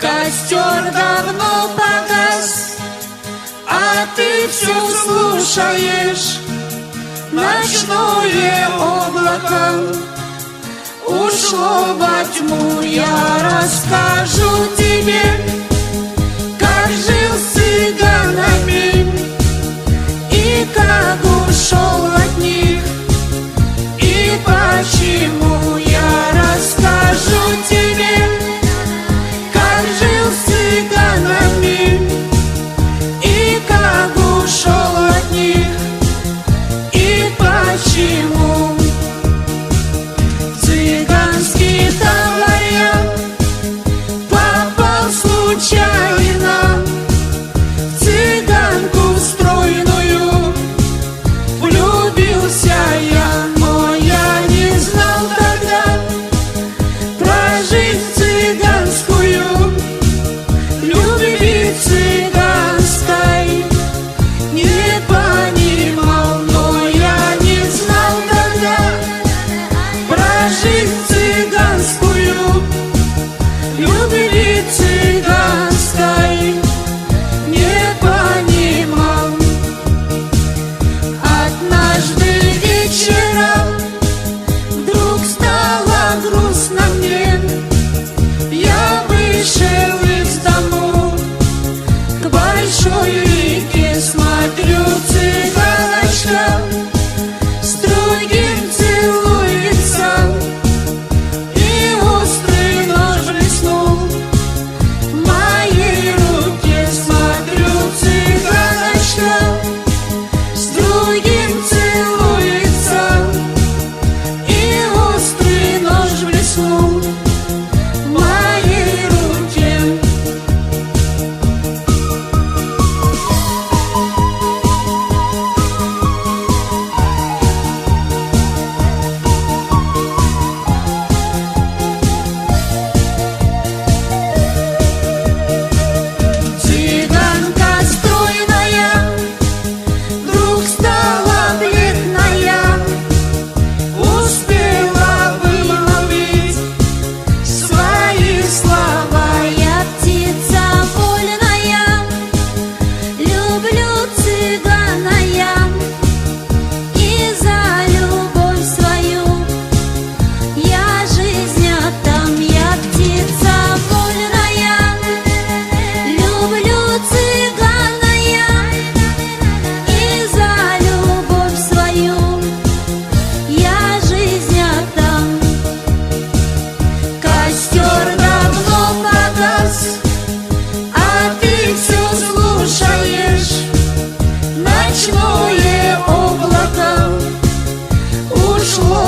Костер давно погас, а ты все слушаешь ночное облако. Ушло во тьму, я расскажу тебе, как жил с цыганами и как ушел от них, и почему. Я расскажу тебе, как жил с цыганами и как ушел от них, и почему. В цыганский товарья попал случайно, в цыганку стройную влюбился я, но я не знал тогда про жизнь цыганскую, любви цыганской не понимал, но я не знал тогда про жизнь цыганскую, любви цыганской не понимал. Однажды вечером вдруг стало грустно мне, я вышел из дому к большой реке, смотрю, цыганочка с другим целуется, и острый нож блеснул в моей руке. Смотрю, цыганочка с другим целуется, и острый нож блеснул в моей руке. Цыганка стройная вдруг стала бледная, успела вымолвить свои слова. Я птица вольная, люблю цыгана я, и за любовь свою я жизнь отдам. Я птица вольная, люблю цыгана я, и за любовь свою я жизнь отдам. Костер давно погас, а ты все слушаешь ночное облако. Ушло